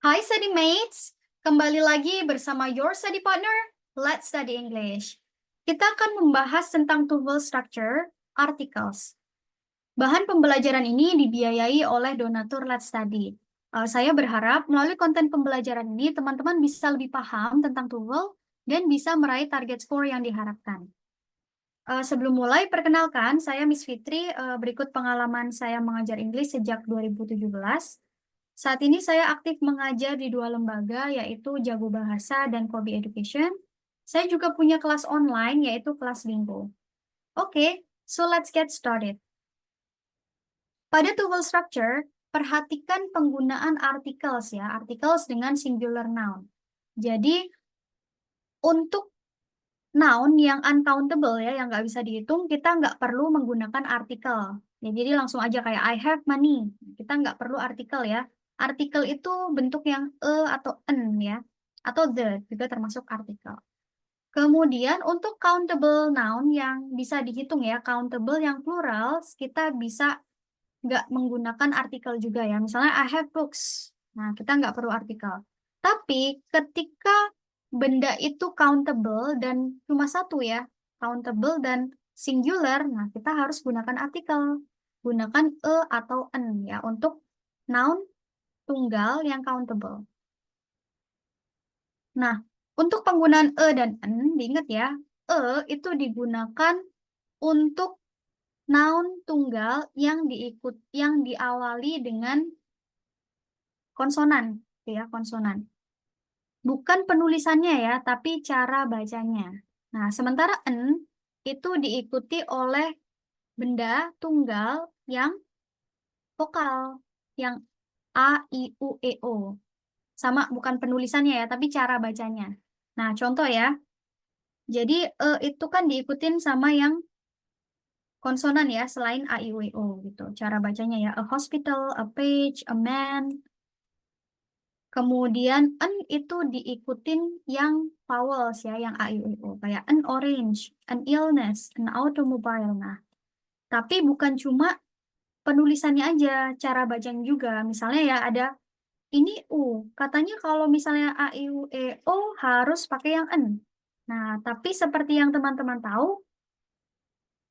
Hai study mates, kembali lagi bersama your study partner, Let's Study English. Kita akan membahas tentang tuval structure, articles. Bahan pembelajaran ini dibiayai oleh donatur Let's Study. Saya berharap melalui konten pembelajaran ini teman-teman bisa lebih paham tentang tuval dan bisa meraih target skor yang diharapkan. Sebelum mulai, perkenalkan, saya Miss Fitri. Berikut pengalaman saya mengajar Inggris sejak 2017. Saat ini saya aktif mengajar di dua lembaga, yaitu Jago Bahasa dan Kobe Education. Saya juga punya kelas online, yaitu kelas Bingo. Oke, so let's get started. Pada tuval structure, perhatikan penggunaan articles ya, articles dengan singular noun. Jadi, untuk noun yang uncountable ya, yang nggak bisa dihitung, kita nggak perlu menggunakan artikel. Ya, jadi langsung aja kayak I have money. Kita nggak perlu artikel ya. Artikel itu bentuk yang atau en ya. Atau the, juga termasuk artikel. Kemudian untuk countable noun yang bisa dihitung ya, countable yang plural, kita bisa nggak menggunakan artikel juga ya. Misalnya I have books. Nah, kita nggak perlu artikel. Tapi ketika benda itu countable dan cuma satu ya, countable dan singular, nah kita harus gunakan artikel. Gunakan atau en ya untuk noun tunggal yang countable. Nah, untuk penggunaan dan en, diingat ya, itu digunakan untuk noun tunggal yang diawali dengan konsonan, ya, konsonan. Bukan penulisannya ya, tapi cara bacanya. Nah, sementara en itu diikuti oleh benda tunggal yang vokal, yang a, i, u, e, o. Sama bukan penulisannya ya, tapi cara bacanya. Nah, contoh ya. Jadi itu kan diikutin sama yang konsonan ya, selain a, i, u, e, o gitu. Cara bacanya ya, a hospital, a page, a man. Kemudian en itu diikutin yang vowels ya, yang a, i, u, e, o. Kayak an orange, an illness, an automobile. Nah, tapi bukan cuma penulisannya aja, cara bacanya juga. Misalnya ya ada ini u. Katanya kalau misalnya a, i, u, e, o harus pakai yang en. Nah, tapi seperti yang teman-teman tahu,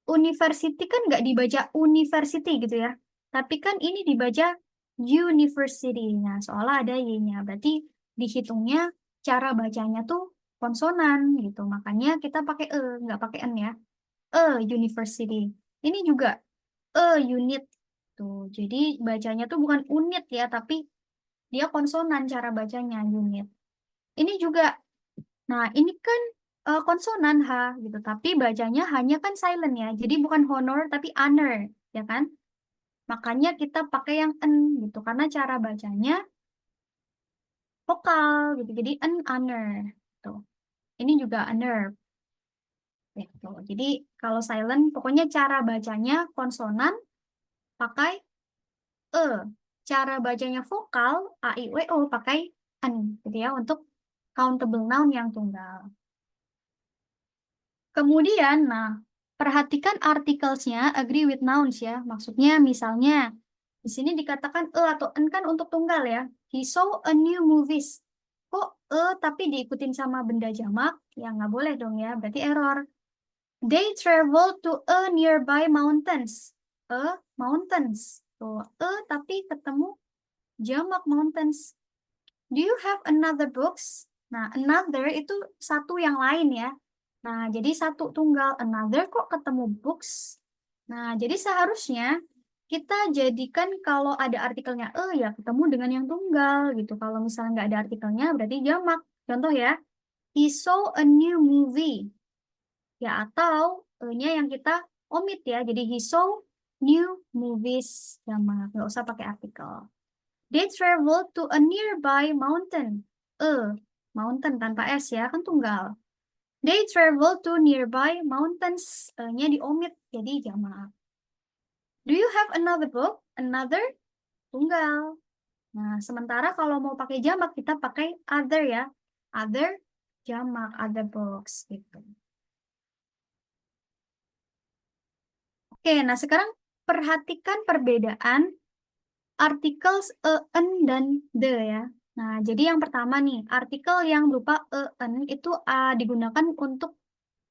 university kan nggak dibaca university gitu ya. Tapi kan ini dibaca university. Nah, soalnya ada y-nya. Berarti dihitungnya cara bacanya tuh konsonan gitu. Makanya kita pakai nggak pakai n ya. University. Ini juga unit tuh. Jadi bacanya tuh bukan unit ya, tapi dia konsonan cara bacanya unit. Ini juga. Nah, ini kan konsonan H gitu, tapi bacanya hanya kan silent ya. Jadi bukan honor tapi honor, ya kan? Makanya kita pakai yang N gitu karena cara bacanya vokal gitu. Jadi an honor tuh. Ini juga honor gitu. Jadi kalau silent pokoknya cara bacanya konsonan pakai E. Cara bacanya vokal A, I, U, E, O pakai N gitu ya untuk countable noun yang tunggal. Kemudian, nah, perhatikan artikelnya agree with nouns ya. Maksudnya misalnya, di sini dikatakan atau en kan untuk tunggal ya. He saw a new movies. Kok tapi diikutin sama benda jamak? Ya nggak boleh dong ya, berarti error. They travel to a nearby mountains. Mountains. Tuh, tapi ketemu jamak mountains. Do you have another books? Nah, another itu satu yang lain ya. Nah, jadi satu tunggal another kok ketemu books. Nah, jadi seharusnya kita jadikan kalau ada artikelnya ya ketemu dengan yang tunggal gitu. Kalau misalnya nggak ada artikelnya berarti jamak. Contoh ya, he saw a new movie. Ya, atau nya yang kita omit ya. Jadi he saw new movies jamak. Nggak usah pakai artikel. They traveled to a nearby mountain. Mountain tanpa S ya, kan tunggal. They traveled to nearby mountains. Nya diomit, jadi jamak. Do you have another book? Another tunggal. Nah, sementara kalau mau pakai jamak, kita pakai other ya. Other jamak, other books gitu. Oke, nah sekarang perhatikan perbedaan articles en dan the ya. Nah, jadi yang pertama nih, artikel yang berupa en itu digunakan untuk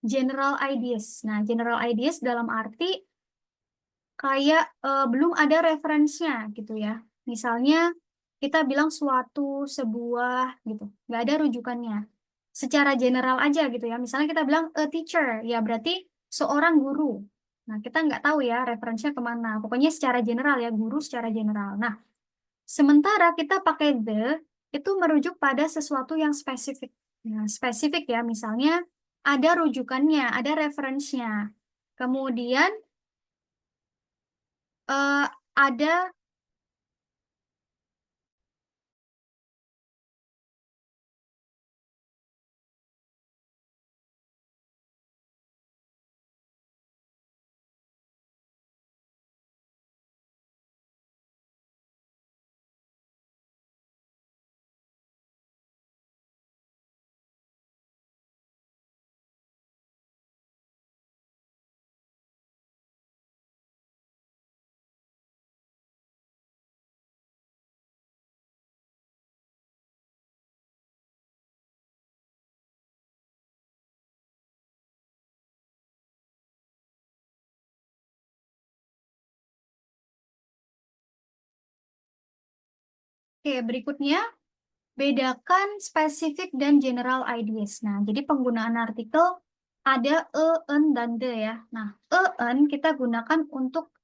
general ideas. Nah, general ideas dalam arti kayak belum ada referensinya gitu ya. Misalnya kita bilang suatu, sebuah gitu, nggak ada rujukannya. Secara general aja gitu ya. Misalnya kita bilang a teacher, ya berarti seorang guru. Nah, kita nggak tahu ya referensinya kemana. Pokoknya secara general ya, guru secara general. Nah, sementara kita pakai the, itu merujuk pada sesuatu yang spesifik. Nah, spesifik ya, misalnya ada rujukannya, ada referensinya. Kemudian ada Oke, berikutnya bedakan spesifik dan general ideas. Nah, jadi penggunaan artikel ada en, dan the ya. Nah, en kita gunakan untuk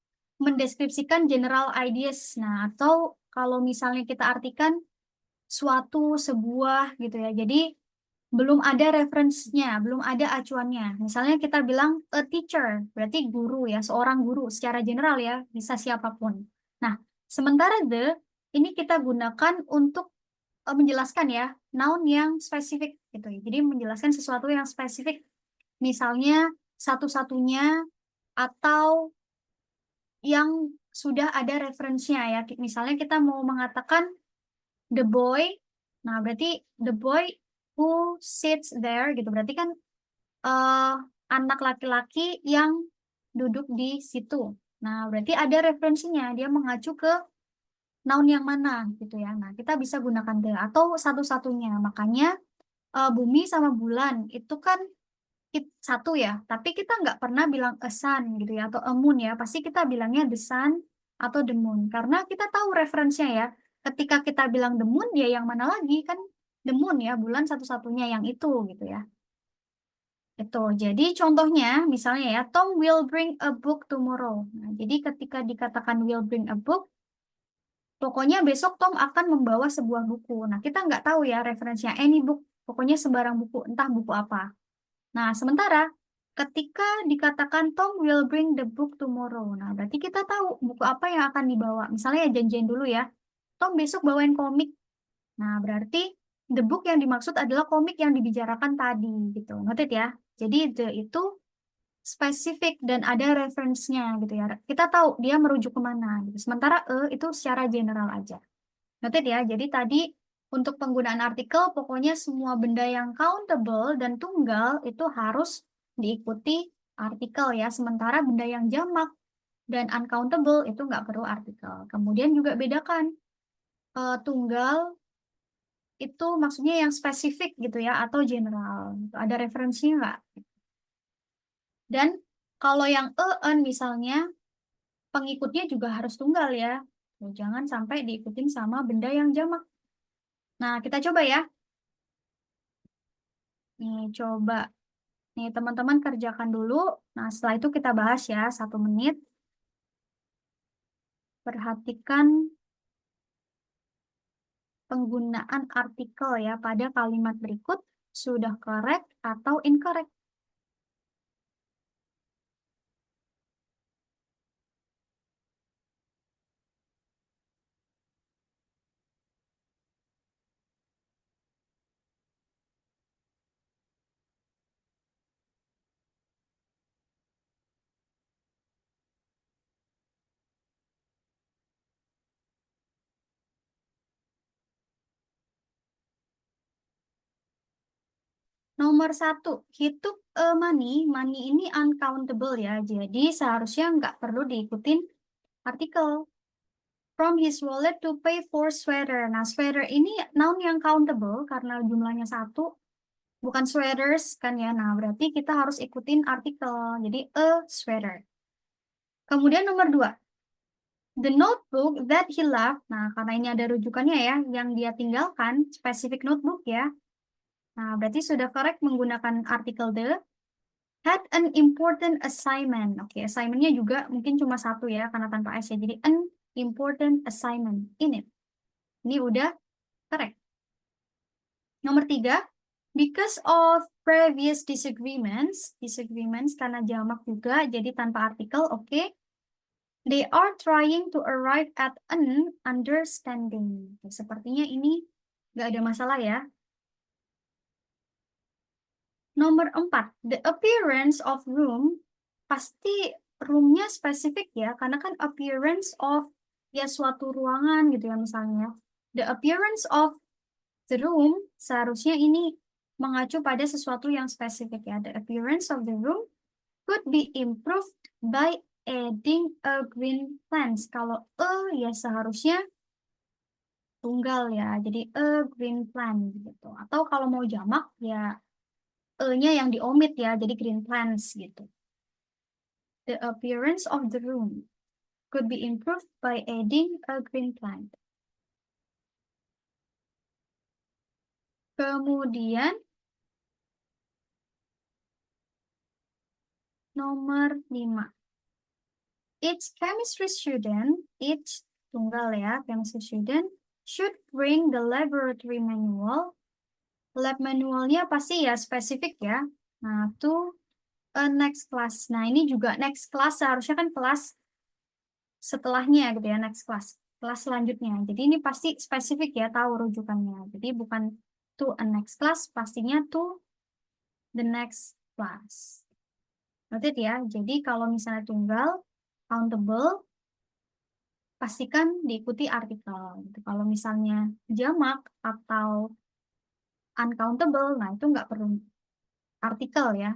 mendeskripsikan general ideas. Nah, atau kalau misalnya kita artikan suatu, sebuah gitu ya. Jadi belum ada referensinya, belum ada acuannya. Misalnya kita bilang a teacher, berarti guru ya, seorang guru secara general ya, bisa siapapun. Nah, sementara the ini kita gunakan untuk menjelaskan ya noun yang spesifik gitu ya. Jadi menjelaskan sesuatu yang spesifik. Misalnya satu-satunya atau yang sudah ada referensinya ya. Misalnya kita mau mengatakan the boy, nah berarti the boy who sits there gitu. Berarti kan eh, anak laki-laki yang duduk di situ. Nah, berarti ada referensinya. Dia mengacu ke noun yang mana gitu ya. Nah, kita bisa gunakan the atau satu-satunya. Makanya bumi sama bulan itu kan satu ya, tapi kita nggak pernah bilang a sun gitu ya atau a moon ya. Pasti kita bilangnya the sun atau the moon karena kita tahu referensinya ya. Ketika kita bilang the moon ya yang mana lagi kan the moon ya, bulan satu-satunya yang itu gitu ya. Itu. Jadi contohnya misalnya ya, Tom will bring a book tomorrow. Nah, jadi ketika dikatakan will bring a book, pokoknya besok Tom akan membawa sebuah buku. Nah, kita nggak tahu ya referensinya any book, pokoknya sebarang buku, entah buku apa. Nah, sementara ketika dikatakan Tom will bring the book tomorrow. Nah, berarti kita tahu buku apa yang akan dibawa. Misalnya ya janjian dulu ya. Tom besok bawain komik. Nah, berarti the book yang dimaksud adalah komik yang dibicarakan tadi gitu. Ngerti ya? Jadi the itu spesifik dan ada referensinya gitu ya. Kita tahu dia merujuk kemana gitu. Sementara itu secara general aja. Noted ya. Jadi tadi untuk penggunaan artikel pokoknya semua benda yang countable dan tunggal itu harus diikuti artikel ya. Sementara benda yang jamak dan uncountable itu nggak perlu artikel. Kemudian juga bedakan tunggal itu maksudnya yang spesifik gitu ya atau general. Ada referensinya nggak? Dan kalau yang en misalnya pengikutnya juga harus tunggal ya. Jangan sampai diikutin sama benda yang jamak. Nah, kita coba ya. Nih, coba. Nih, teman-teman kerjakan dulu. Nah, setelah itu kita bahas ya, 1 menit. Perhatikan penggunaan artikel ya pada kalimat berikut. Sudah correct atau incorrect. Nomor 1, he took a money. Money ini uncountable ya. Jadi seharusnya nggak perlu diikutin artikel. from his wallet to pay for sweater. Nah, sweater ini noun yang countable karena jumlahnya satu, bukan sweaters kan ya. Nah, berarti kita harus ikutin artikel. Jadi, a sweater. Kemudian nomor 2, the notebook that he left. Nah, karena ini ada rujukannya ya, yang dia tinggalkan, specific notebook ya. Nah, berarti sudah correct menggunakan artikel the. Had an important assignment. Oke, assignment-nya juga mungkin cuma satu ya, karena tanpa S ya. Jadi, an important assignment in it. Ini udah correct. Nomor 3, because of previous disagreements karena jamak juga, jadi tanpa artikel, oke. They are trying to arrive at an understanding. Oke, sepertinya ini nggak ada masalah ya. Nomor 4, the appearance of room, pasti room-nya spesifik ya, karena kan appearance of ya suatu ruangan gitu ya misalnya. The appearance of the room, seharusnya ini mengacu pada sesuatu yang spesifik ya. The appearance of the room could be improved by adding a green plant. Kalau a ya seharusnya tunggal ya, jadi a green plant gitu. Atau kalau mau jamak ya E-nya yang diomit ya, jadi green plants gitu. The appearance of the room could be improved by adding a green plant. Kemudian nomor 5. Each chemistry student, each tunggal ya, chemistry student should bring the laboratory manual. Lab manualnya pasti ya spesifik ya. Nah, to a next class. Nah, ini juga next class seharusnya kan kelas setelahnya gitu ya, next class. Kelas selanjutnya. Jadi ini pasti spesifik ya, tahu rujukannya. Jadi bukan to a next class, pastinya to the next class. Noted ya. Jadi kalau misalnya tunggal, countable, pastikan diikuti artikel. Gitu. Kalau misalnya jamak atau uncountable, nah itu nggak perlu artikel ya.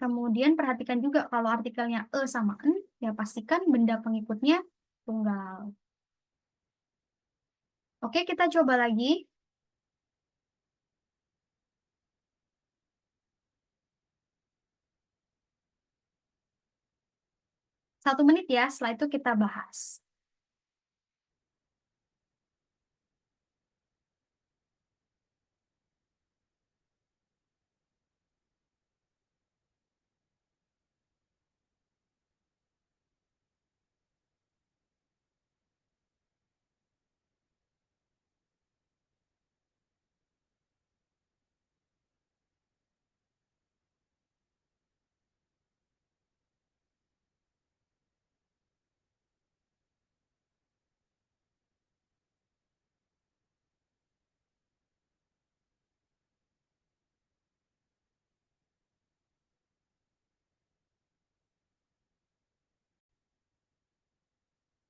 Kemudian perhatikan juga kalau artikelnya e sama n, ya pastikan benda pengikutnya tunggal. Oke, kita coba lagi. Satu menit ya, setelah itu kita bahas.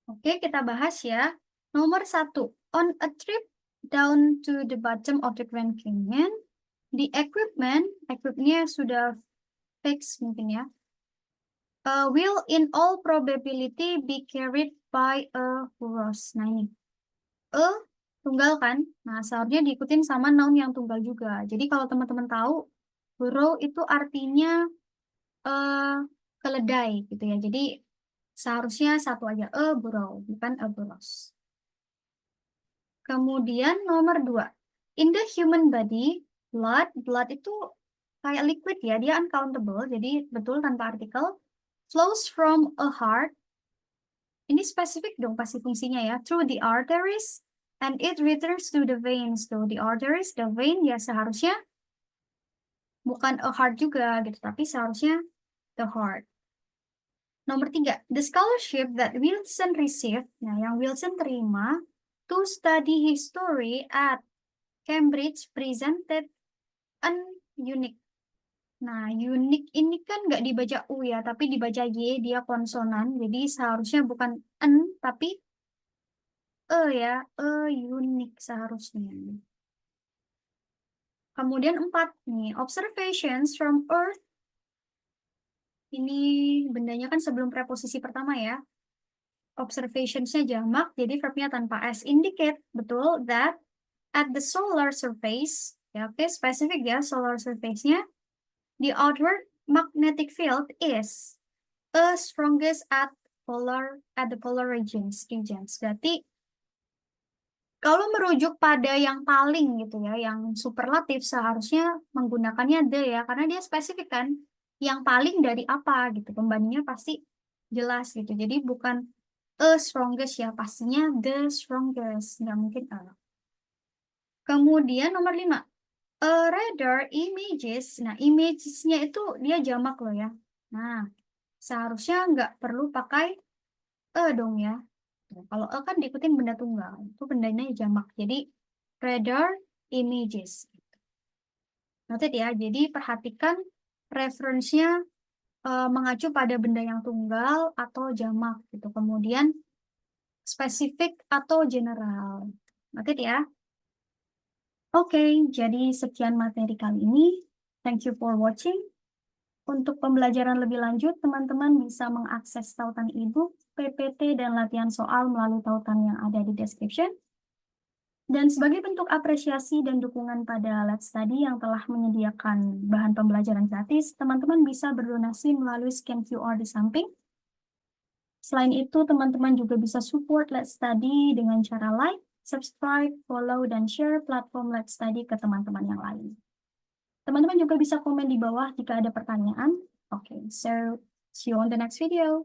Oke, kita bahas ya. Nomor 1, on a trip down to the bottom of the Grand Canyon, the equipment-nya sudah fix mungkin ya, will in all probability be carried by a horse. Nah ini, a tunggal kan? Nah seharusnya diikutin sama noun yang tunggal juga. Jadi kalau teman-teman tahu, burrow itu artinya keledai gitu ya. Jadi seharusnya satu aja, a burrow, bukan a burros. Kemudian nomor 2, in the human body, blood itu kayak liquid ya, dia uncountable, jadi betul tanpa artikel. Flows from a heart, ini spesifik dong pasti fungsinya ya, through the arteries, and it returns to the veins. Tuh, the arteries, the vein ya seharusnya bukan a heart juga gitu, tapi seharusnya the heart. Nomor 3, the scholarship that Wilson received, nah yang Wilson terima, to study history at Cambridge presented an unique. Nah, unique ini kan nggak dibaca U ya, tapi dibaca Y, dia konsonan. Jadi seharusnya bukan N, tapi E ya, E unique seharusnya. Kemudian 4 nih, observations from Earth. Ini bendanya kan sebelum preposisi pertama ya. observationsnya jamak, jadi verbnya tanpa S. Indicate, betul, that at the solar surface, ya oke, spesifik ya solar surface-nya, the outward magnetic field is strongest at the polar regions. Berarti kalau merujuk pada yang paling gitu ya, yang superlatif seharusnya menggunakannya the ya, karena dia spesifik kan, yang paling dari apa gitu, pembandingnya pasti jelas gitu. Jadi bukan strongest ya, pastinya the strongest, nggak mungkin a. Kemudian nomor 5, radar images. Nah, images-nya itu dia jamak loh ya. Nah, seharusnya nggak perlu pakai dong ya. Nah, kalau kan diikutin benda tunggal, itu bendanya jamak. Jadi radar images. Noted ya. Jadi perhatikan referensinya mengacu pada benda yang tunggal atau jamak gitu. Kemudian spesifik atau general. Noted ya. Oke, jadi sekian materi kali ini. Thank you for watching. Untuk pembelajaran lebih lanjut, teman-teman bisa mengakses tautan e-book, PPT, dan latihan soal melalui tautan yang ada di description. Dan sebagai bentuk apresiasi dan dukungan pada Let's Study yang telah menyediakan bahan pembelajaran gratis, teman-teman bisa berdonasi melalui scan QR di samping. Selain itu, teman-teman juga bisa support Let's Study dengan cara like, subscribe, follow, dan share platform Let's Study ke teman-teman yang lain. Teman-teman juga bisa komen di bawah jika ada pertanyaan. Okay, so see you on the next video.